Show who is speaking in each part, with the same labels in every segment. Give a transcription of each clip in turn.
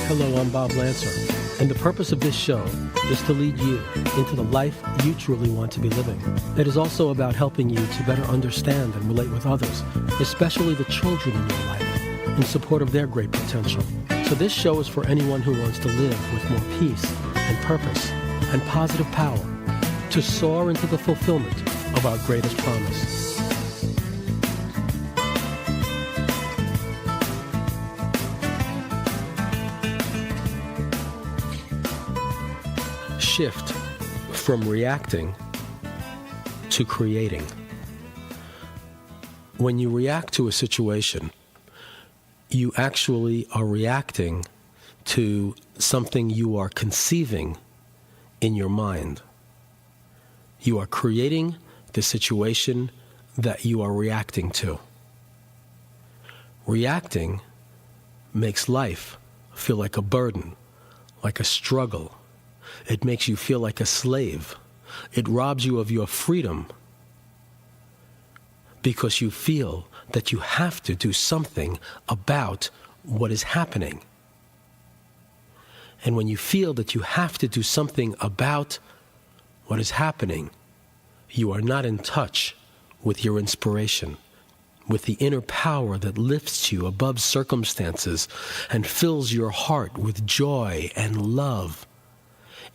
Speaker 1: Hello, I'm Bob Lancer, and the purpose of this show is to lead you into the life you truly want to be living. It is also about helping you to better understand and relate with others, especially the children in your life, in support of their great potential. So this show is for anyone who wants to live with more peace and purpose and positive power to soar into the fulfillment of our greatest promise. Shift from reacting to creating. When you react to a situation, you actually are reacting to something you are conceiving in your mind. You are creating the situation that you are reacting to. Reacting makes life feel like a burden, like a struggle. It makes you feel like a slave. It robs you of your freedom because you feel that you have to do something about what is happening. And when you feel that you have to do something about what is happening, you are not in touch with your inspiration, with the inner power that lifts you above circumstances and fills your heart with joy and love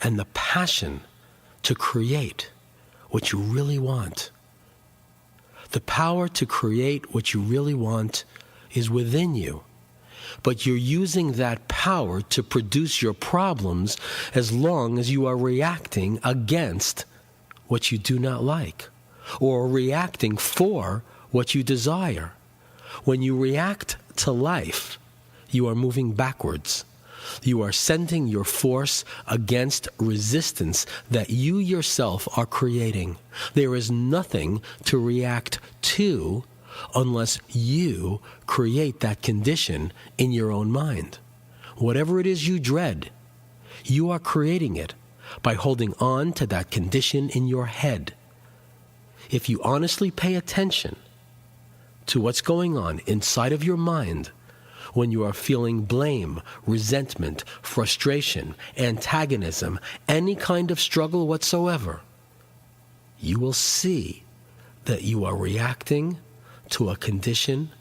Speaker 1: and the passion to create what you really want. The power to create what you really want is within you, but you're using that power to produce your problems as long as you are reacting against what you do not like, or reacting for what you desire. When you react to life, you are moving backwards. You are sending your force against resistance that you yourself are creating. There is nothing to react to unless you create that condition in your own mind. Whatever it is you dread, you are creating it by holding on to that condition in your head. If you honestly pay attention to what's going on inside of your mind, when you are feeling blame, resentment, frustration, antagonism, any kind of struggle whatsoever, you will see that you are reacting to a condition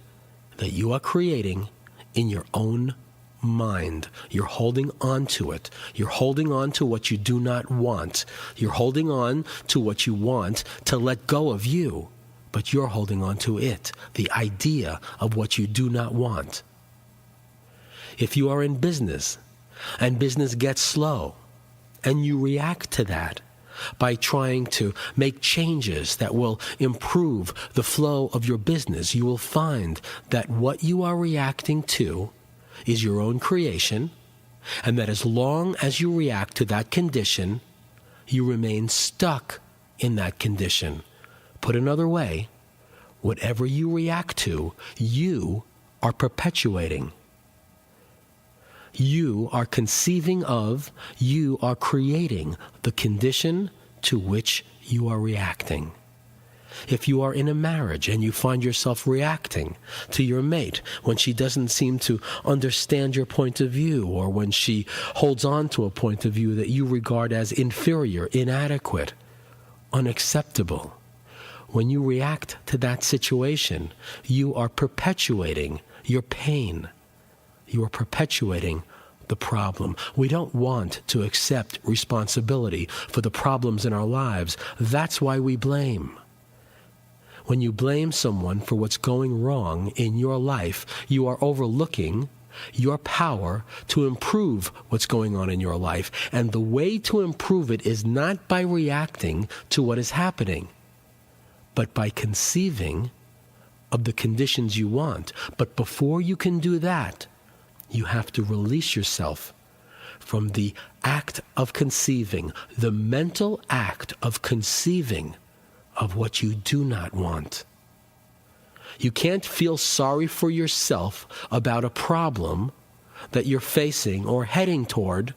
Speaker 1: that you are creating in your own mind. You're holding on to it. You're holding on to what you do not want. You're holding on to what you want to let go of you, but you're holding on to it, the idea of what you do not want. If you are in business and business gets slow and you react to that by trying to make changes that will improve the flow of your business, you will find that what you are reacting to is your own creation, and that as long as you react to that condition, you remain stuck in that condition. Put another way, whatever you react to, you are perpetuating. You are conceiving of, you are creating the condition to which you are reacting. If you are in a marriage and you find yourself reacting to your mate when she doesn't seem to understand your point of view, or when she holds on to a point of view that you regard as inferior, inadequate, unacceptable, when you react to that situation, you are perpetuating your pain. You are perpetuating the problem. We don't want to accept responsibility for the problems in our lives. That's why we blame. When you blame someone for what's going wrong in your life, you are overlooking your power to improve what's going on in your life. And the way to improve it is not by reacting to what is happening, but by conceiving of the conditions you want. But before you can do that, you have to release yourself from the act of conceiving, the mental act of conceiving of what you do not want. You can't feel sorry for yourself about a problem that you're facing or heading toward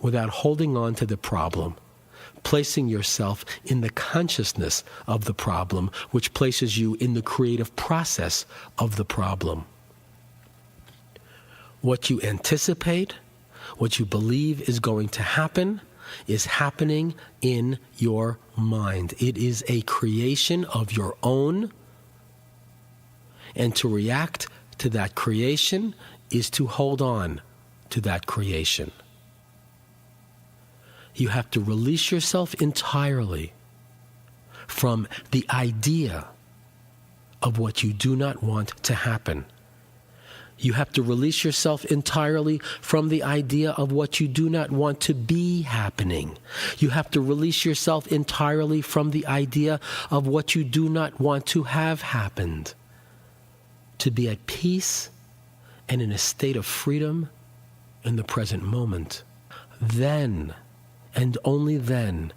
Speaker 1: without holding on to the problem, placing yourself in the consciousness of the problem, which places you in the creative process of the problem. What you anticipate, what you believe is going to happen, is happening in your mind. It is a creation of your own, and to react to that creation is to hold on to that creation. You have to release yourself entirely from the idea of what you do not want to happen. You have to release yourself entirely from the idea of what you do not want to be happening. You have to release yourself entirely from the idea of what you do not want to have happened. To be at peace and in a state of freedom in the present moment. Then, and only then,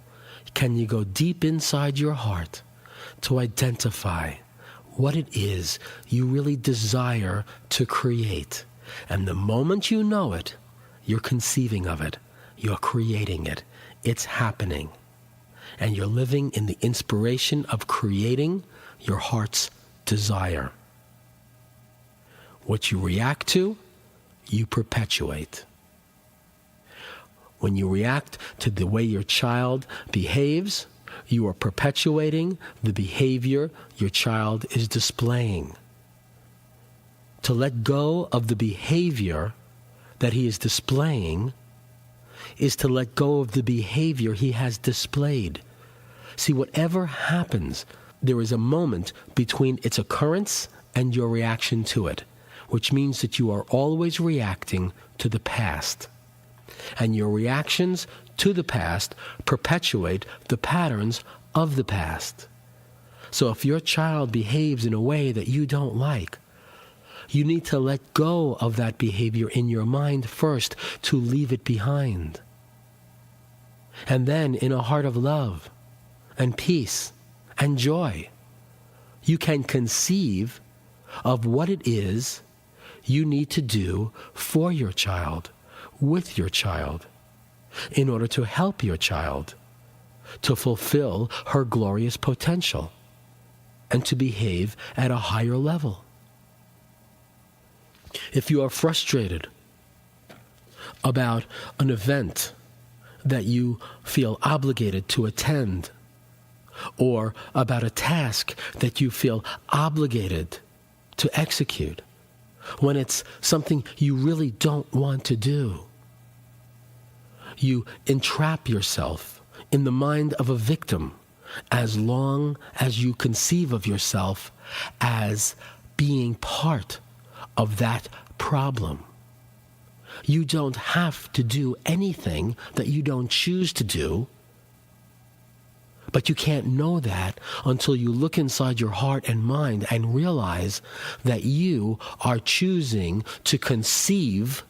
Speaker 1: can you go deep inside your heart to identify what it is you really desire to create. And the moment you know it, you're conceiving of it, you're creating it, it's happening. And you're living in the inspiration of creating your heart's desire. What you react to, you perpetuate. When you react to the way your child behaves, you are perpetuating the behavior your child is displaying. To let go of the behavior that he is displaying is to let go of the behavior he has displayed. See, whatever happens, there is a moment between its occurrence and your reaction to it, which means that you are always reacting to the past. And your reactions to the past perpetuate the patterns of the past. So if your child behaves in a way that you don't like, you need to let go of that behavior in your mind first to leave it behind. And then in a heart of love and peace and joy, you can conceive of what it is you need to do for your child, with your child, in order to help your child to fulfill her glorious potential and to behave at a higher level. If you are frustrated about an event that you feel obligated to attend, or about a task that you feel obligated to execute, when it's something you really don't want to do, you entrap yourself in the mind of a victim as long as you conceive of yourself as being part of that problem. You don't have to do anything that you don't choose to do, but you can't know that until you look inside your heart and mind and realize that you are choosing to conceive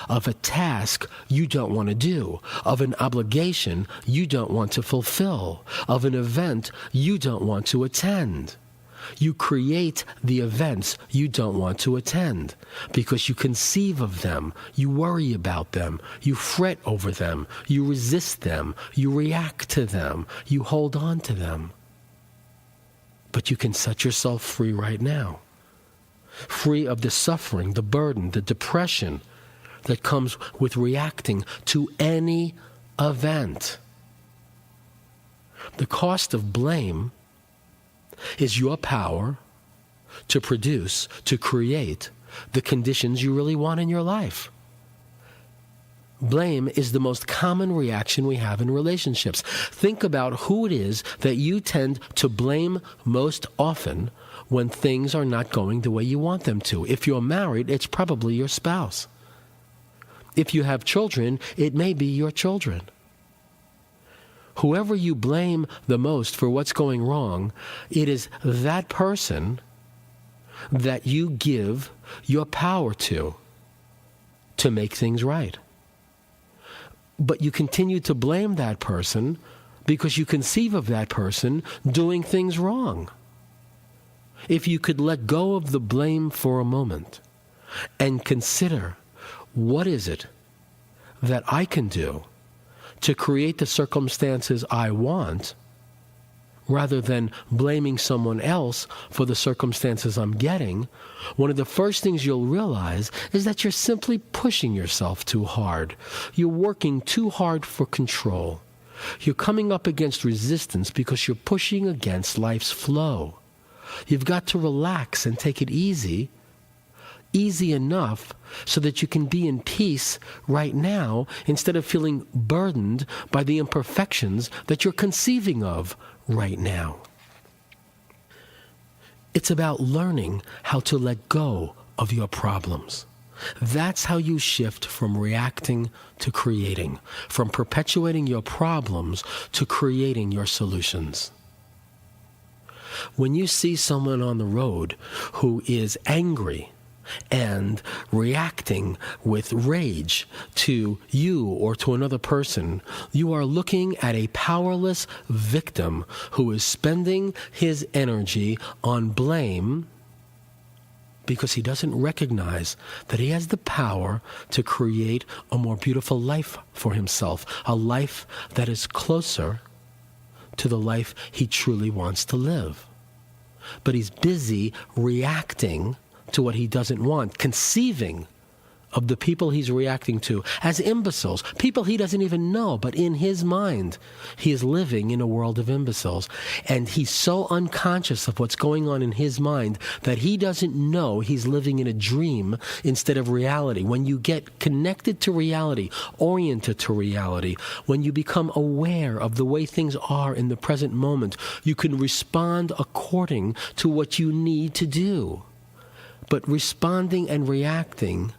Speaker 1: of a task you don't want to do, of an obligation you don't want to fulfill, of an event you don't want to attend. You create the events you don't want to attend because you conceive of them, you worry about them, you fret over them, you resist them, you react to them, you hold on to them. But you can set yourself free right now. Free of the suffering, the burden, the depression that comes with reacting to any event. The cost of blame is your power to produce, to create the conditions you really want in your life. Blame is the most common reaction we have in relationships. Think about who it is that you tend to blame most often when things are not going the way you want them to. If you're married, it's probably your spouse. If you have children, it may be your children. Whoever you blame the most for what's going wrong, it is that person that you give your power to make things right. But you continue to blame that person because you conceive of that person doing things wrong. If you could let go of the blame for a moment and consider, what is it that I can do to create the circumstances I want rather than blaming someone else for the circumstances I'm getting, one of the first things you'll realize is that you're simply pushing yourself too hard. You're working too hard for control. You're coming up against resistance because you're pushing against life's flow. You've got to relax and take it easy enough so that you can be in peace right now instead of feeling burdened by the imperfections that you're conceiving of right now. It's about learning how to let go of your problems. That's how you shift from reacting to creating, from perpetuating your problems to creating your solutions. When you see someone on the road who is angry and reacting with rage to you or to another person, you are looking at a powerless victim who is spending his energy on blame because he doesn't recognize that he has the power to create a more beautiful life for himself, a life that is closer to the life he truly wants to live. But he's busy reacting to what he doesn't want, conceiving of the people he's reacting to as imbeciles, people he doesn't even know, but in his mind, he is living in a world of imbeciles. And he's so unconscious of what's going on in his mind that he doesn't know he's living in a dream instead of reality. When you get connected to reality, oriented to reality, when you become aware of the way things are in the present moment, you can respond according to what you need to do. But responding and reacting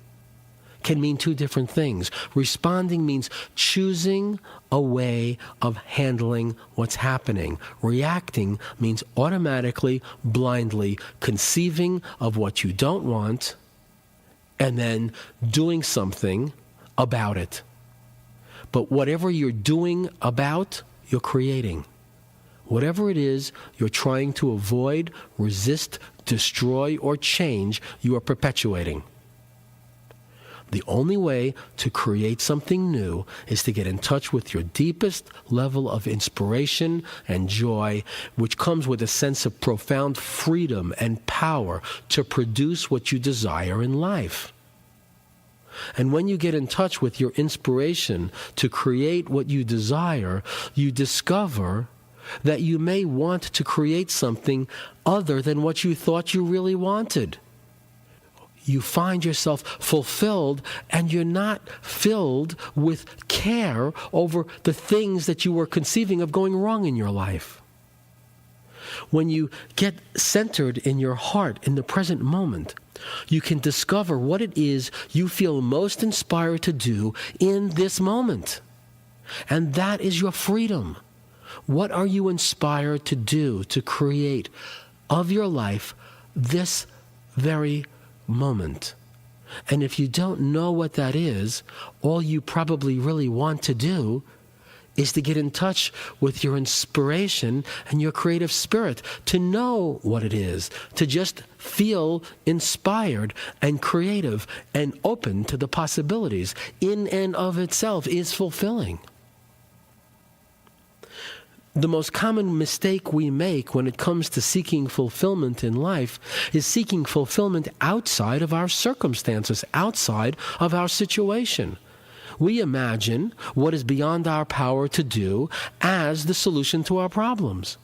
Speaker 1: can mean two different things. Responding means choosing a way of handling what's happening. Reacting means automatically, blindly conceiving of what you don't want and then doing something about it. But whatever you're doing about, you're creating. Whatever it is you're trying to avoid, resist, destroy, or change, you are perpetuating. The only way to create something new is to get in touch with your deepest level of inspiration and joy, which comes with a sense of profound freedom and power to produce what you desire in life. And when you get in touch with your inspiration to create what you desire, you discover that you may want to create something other than what you thought you really wanted. You find yourself fulfilled and you're not filled with care over the things that you were conceiving of going wrong in your life. When you get centered in your heart in the present moment, you can discover what it is you feel most inspired to do in this moment. And that is your freedom. What are you inspired to do, to create of your life this very moment? And if you don't know what that is, all you probably really want to do is to get in touch with your inspiration and your creative spirit, to know what it is, to just feel inspired and creative and open to the possibilities in and of itself is fulfilling. The most common mistake we make when it comes to seeking fulfillment in life is seeking fulfillment outside of our circumstances, outside of our situation. We imagine what is beyond our power to do as the solution to our problems.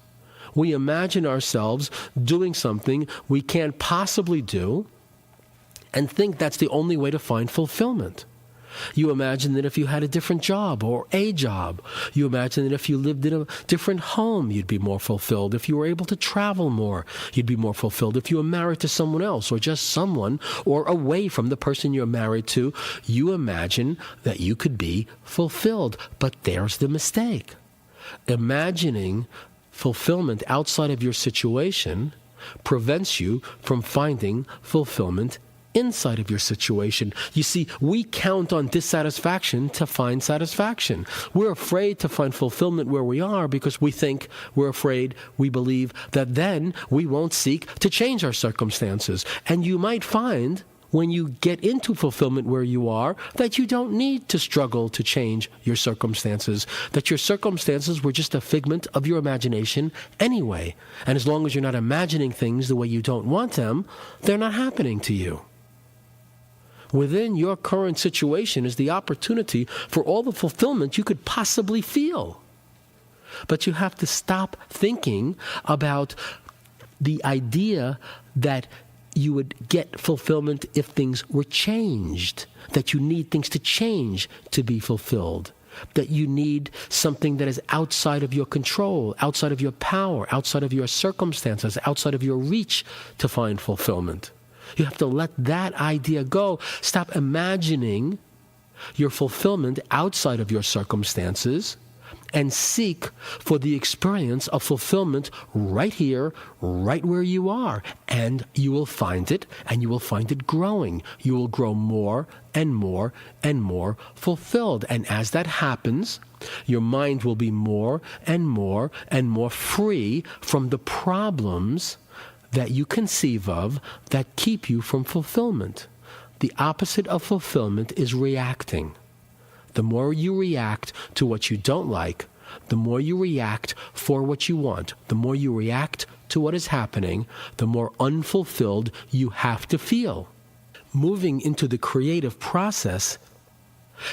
Speaker 1: We imagine ourselves doing something we can't possibly do and think that's the only way to find fulfillment. You imagine that if you had a different job or a job. You imagine that if you lived in a different home, you'd be more fulfilled. If you were able to travel more, you'd be more fulfilled. If you were married to someone else or just someone or away from the person you're married to, you imagine that you could be fulfilled. But there's the mistake. Imagining fulfillment outside of your situation prevents you from finding fulfillment inside of your situation. You see, we count on dissatisfaction to find satisfaction. We're afraid to find fulfillment where we are because we think we're afraid, we believe that then we won't seek to change our circumstances. And you might find when you get into fulfillment where you are, that you don't need to struggle to change your circumstances, that your circumstances were just a figment of your imagination anyway. And as long as you're not imagining things the way you don't want them, they're not happening to you. Within your current situation is the opportunity for all the fulfillment you could possibly feel. But you have to stop thinking about the idea that you would get fulfillment if things were changed, that you need things to change to be fulfilled, that you need something that is outside of your control, outside of your power, outside of your circumstances, outside of your reach to find fulfillment. You have to let that idea go. Stop imagining your fulfillment outside of your circumstances and seek for the experience of fulfillment right here, right where you are. And you will find it, and you will find it growing. You will grow more and more and more fulfilled. And as that happens, your mind will be more and more and more free from the problems that you conceive of that keep you from fulfillment. The opposite of fulfillment is reacting. The more you react to what you don't like, the more you react for what you want, the more you react to what is happening, the more unfulfilled you have to feel. Moving into the creative process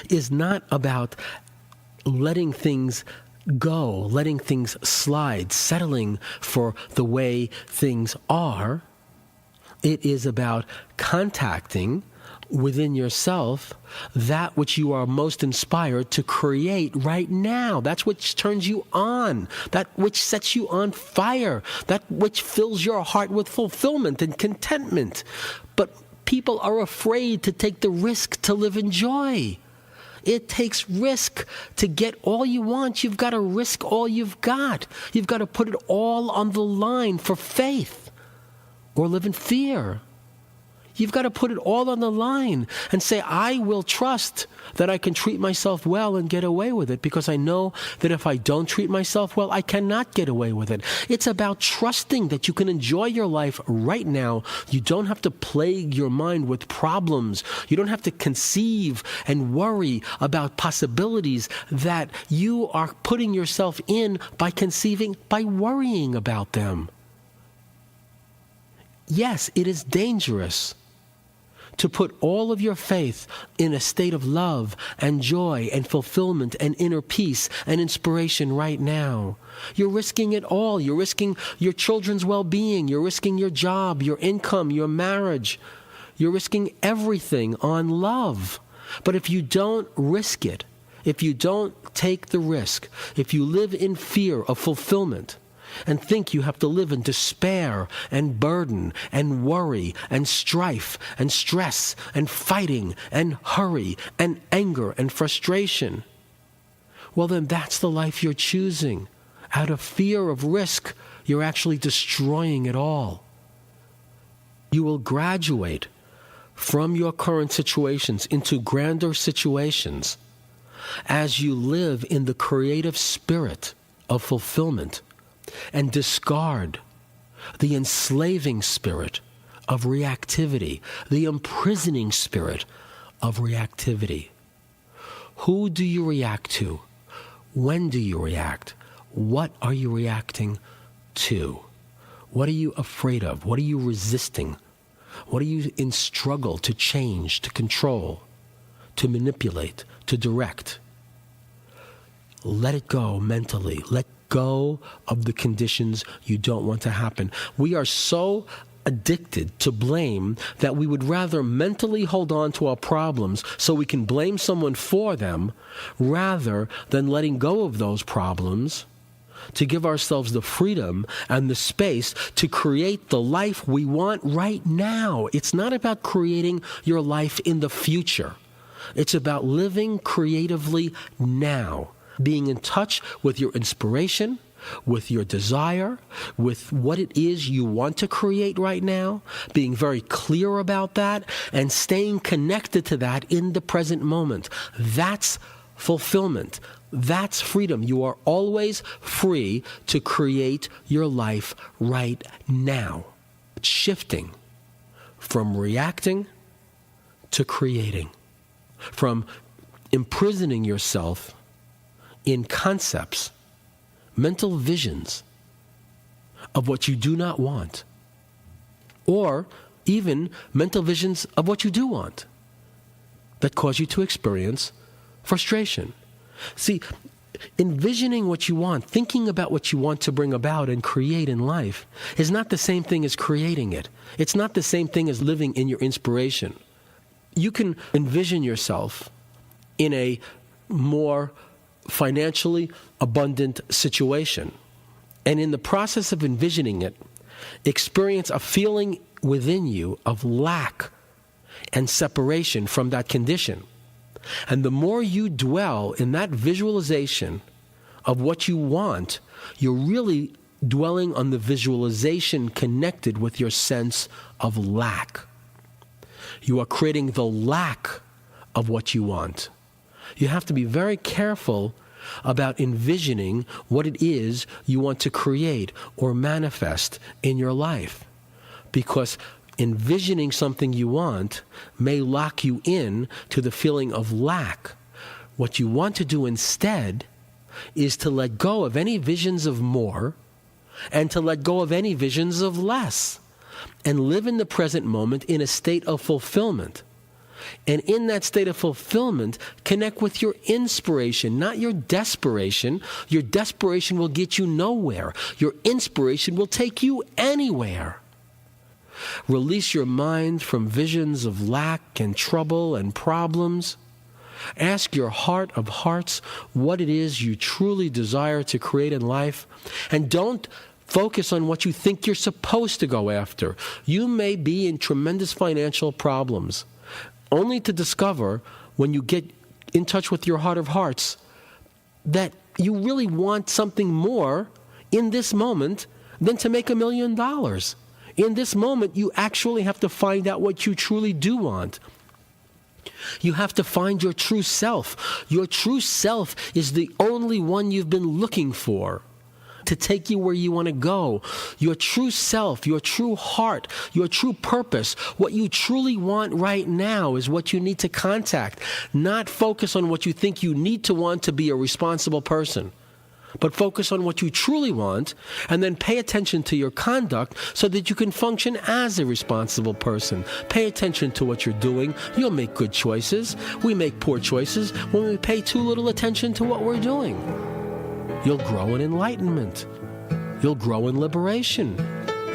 Speaker 1: is not about letting things go, letting things slide, settling for the way things are. It is about contacting within yourself that which you are most inspired to create right now. That's what turns you on, that which sets you on fire, that which fills your heart with fulfillment and contentment. But people are afraid to take the risk to live in joy. It takes risk to get all you want. You've got to risk all you've got. You've got to put it all on the line for faith or live in fear. You've got to put it all on the line and say, I will trust that I can treat myself well and get away with it, because I know that if I don't treat myself well, I cannot get away with it. It's about trusting that you can enjoy your life right now. You don't have to plague your mind with problems. You don't have to conceive and worry about possibilities that you are putting yourself in by conceiving, by worrying about them. Yes, it is dangerous to put all of your faith in a state of love and joy and fulfillment and inner peace and inspiration right now. You're risking it all. You're risking your children's well-being. You're risking your job, your income, your marriage. You're risking everything on love. But if you don't risk it, if you don't take the risk, if you live in fear of fulfillment, and think you have to live in despair and burden and worry and strife and stress and fighting and hurry and anger and frustration, well, then that's the life you're choosing. Out of fear of risk, you're actually destroying it all. You will graduate from your current situations into grander situations as you live in the creative spirit of fulfillment and discard the enslaving spirit of reactivity, the imprisoning spirit of reactivity. Who do you react to? When do you react? What are you reacting to? What are you afraid of? What are you resisting? What are you in struggle to change, to control, to manipulate, to direct? Let it go mentally. Let go of the conditions you don't want to happen. We are so addicted to blame that we would rather mentally hold on to our problems so we can blame someone for them rather than letting go of those problems to give ourselves the freedom and the space to create the life we want right now. It's not about creating your life in the future. It's about living creatively now. Being in touch with your inspiration, with your desire, with what it is you want to create right now, being very clear about that, and staying connected to that in the present moment. That's fulfillment. That's freedom. You are always free to create your life right now. It's shifting from reacting to creating, from imprisoning yourself in concepts, mental visions of what you do not want, or even mental visions of what you do want that cause you to experience frustration. See, envisioning what you want, thinking about what you want to bring about and create in life is not the same thing as creating it. It's not the same thing as living in your inspiration. You can envision yourself in a more financially abundant situation, and in the process of envisioning it, experience a feeling within you of lack and separation from that condition. And the more you dwell in that visualization of what you want, you're really dwelling on the visualization connected with your sense of lack. You are creating the lack of what you want. You have to be very careful about envisioning what it is you want to create or manifest in your life, because envisioning something you want may lock you in to the feeling of lack. What you want to do instead is to let go of any visions of more and to let go of any visions of less and live in the present moment in a state of fulfillment. And in that state of fulfillment, connect with your inspiration, not your desperation. Your desperation will get you nowhere. Your inspiration will take you anywhere. Release your mind from visions of lack and trouble and problems. Ask your heart of hearts what it is you truly desire to create in life. And don't focus on what you think you're supposed to go after. You may be in tremendous financial problems, only to discover when you get in touch with your heart of hearts that you really want something more in this moment than to make $1 million. In this moment, you actually have to find out what you truly do want. You have to find your true self. Your true self is the only one you've been looking for to take you where you want to go. Your true self, your true heart, your true purpose, what you truly want right now is what you need to contact. Not focus on what you think you need to want to be a responsible person, but focus on what you truly want, and then pay attention to your conduct so that you can function as a responsible person. Pay attention to what you're doing. You'll make good choices. We make poor choices when we pay too little attention to what we're doing. You'll grow in enlightenment. You'll grow in liberation.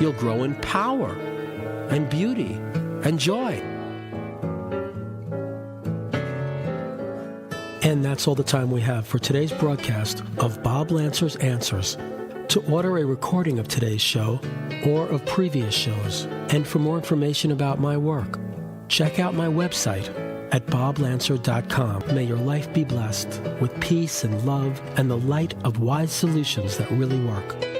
Speaker 1: You'll grow in power and beauty and joy. And that's all the time we have for today's broadcast of Bob Lancer's Answers. To order a recording of today's show or of previous shows, and for more information about my work, check out my website at boblancer.com. May your life be blessed with peace and love and the light of wise solutions that really work.